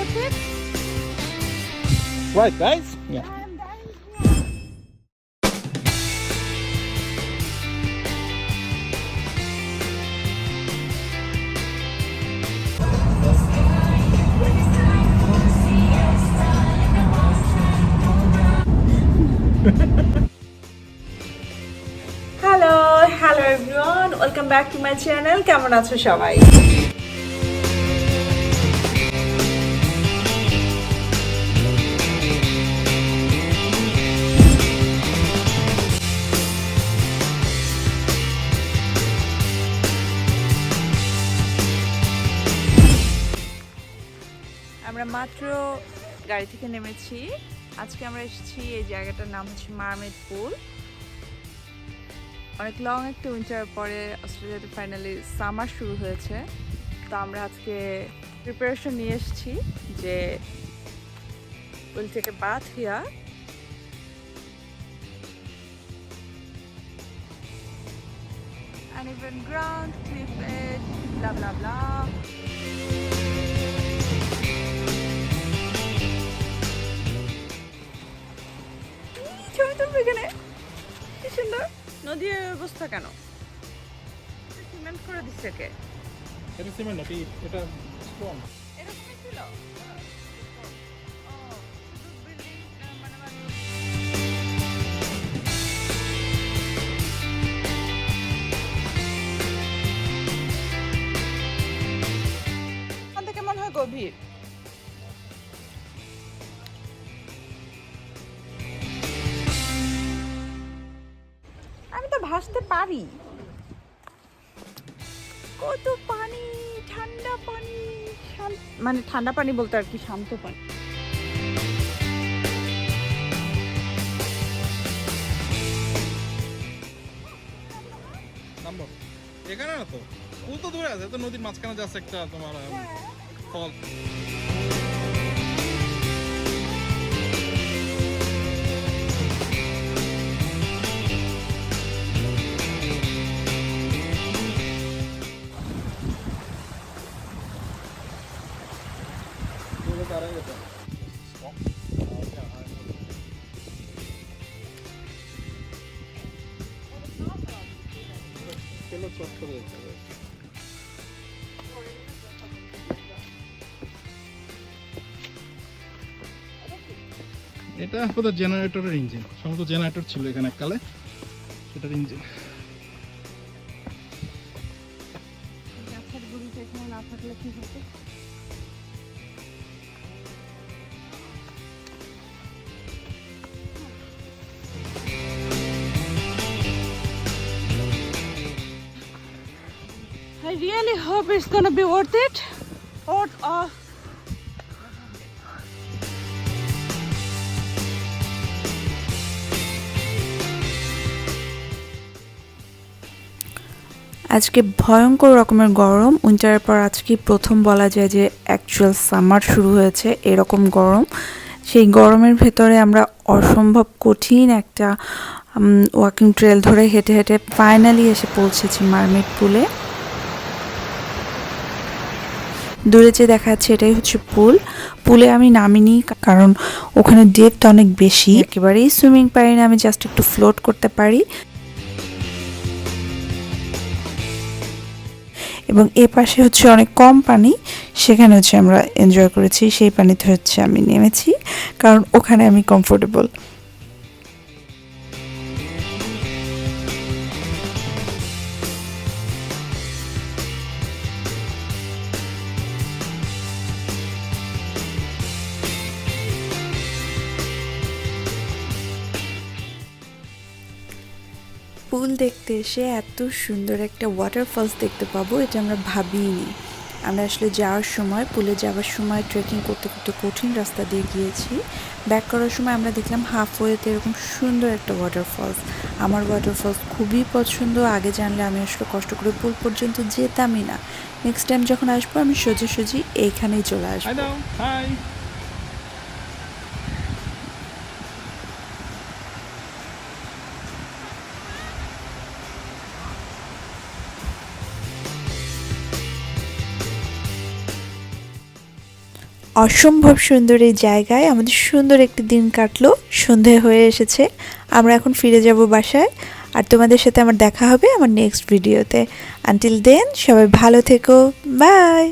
worth it? Right, guys? Yeah. Hello everyone, welcome back to my channel. কেমন আছো সবাই? আমরা মাত্র গাড়ি থেকে নেমেছি। আজকে আমরা এসেছি, এই জায়গাটার নাম হচ্ছে মারমেড পুল। অনেক লং একটা উইন্টার পরে অস্ট্রেলিয়াতে ফাইনালি সামার শুরু হয়েছে। তো আমরা আজকে প্রিপারেশন নিয়ে এসেছি যে will take a bath here. Uneven ground, cliff edge, blah blah blah. ছবি তুলবে এখানে, কি সুন্দর নদীর অবস্থা। কেন সিমেন্ট করে দিচ্ছে কে? এটা সিমেন্ট না, এটা স্টোন। এরকমই ছিল। এখান থেকে মনে হয় গভীর। আমি তো ভাসতে পারি। কত পানি, ঠান্ডা পানি, মানে ঠান্ডা পানি বলতে আর কি, শান্ত পানি। নাম্বার এখানে না তো, পুল তো দূরে আছে, তো নদীর মাঝখানে যাচ্ছে একটা তোমার ফল। এটা বোধহয় জেনারেটরের ইঞ্জিন, সম্ভবত জেনারেটর ছিল এখানে এককালে, সেটার ইঞ্জিন। না থাকলে কি হতো? I really hope it's gonna be worth it. আজকে ভয়ঙ্কর রকমের গরম। উইন্টারের পর আজকে প্রথম বলা যায় যে অ্যাকচুয়াল সামার শুরু হয়েছে, এরকম গরম। সেই গরমের ভেতরে আমরা অসম্ভব কঠিন একটা ওয়াকিং ট্রেল ধরে হেঁটে হেঁটে ফাইনালি এসে পৌঁছেছি মারমেড পুলে। দূরে যে দেখা যাচ্ছে এটাই হচ্ছে পুল। পুলে আমি নামিনি কারণ ওখানে ডেপথ অনেক বেশি, একেবারেই সুইমিং পারি না, আমি জাস্ট একটু ফ্লোট করতে পারি। এবং এ পাশে হচ্ছে অনেক কম পানি, সেখানে হচ্ছে আমরা এনজয় করেছি। সেই পানিতে হচ্ছে আমি নেমেছি কারণ ওখানে আমি কমফোর্টেবল। পুল দেখতে এসে এত সুন্দর একটা ওয়াটারফলস দেখতে পাবো এটা আমরা ভাবিনি। আমরা আসলে যাওয়ার সময়, পুলে যাওয়ার সময় ট্রেকিং করতে করতে কঠিন রাস্তা দিয়ে গিয়েছি। ব্যাক করার সময় আমরা দেখলাম হাফওয়েতে এরকম সুন্দর একটা ওয়াটারফলস। আমার ওয়াটারফলস খুবই পছন্দ। আগে জানলে আমি আসলে কষ্ট করে পুল পর্যন্ত যেতামই না। নেক্সট টাইম যখন আসবো আমি সোজাসুজি এইখানেই চলে আসবো। অসম্ভব সুন্দর এই জায়গায় আমাদের সুন্দর একটি দিন কাটলো। সন্ধে হয়ে এসেছে, আমরা এখন ফিরে যাব বাসায়। আর তোমাদের সাথে আমার দেখা হবে আমার নেক্সট ভিডিওতে। আনটিল দেন সবাই ভালো থেকো, বাই।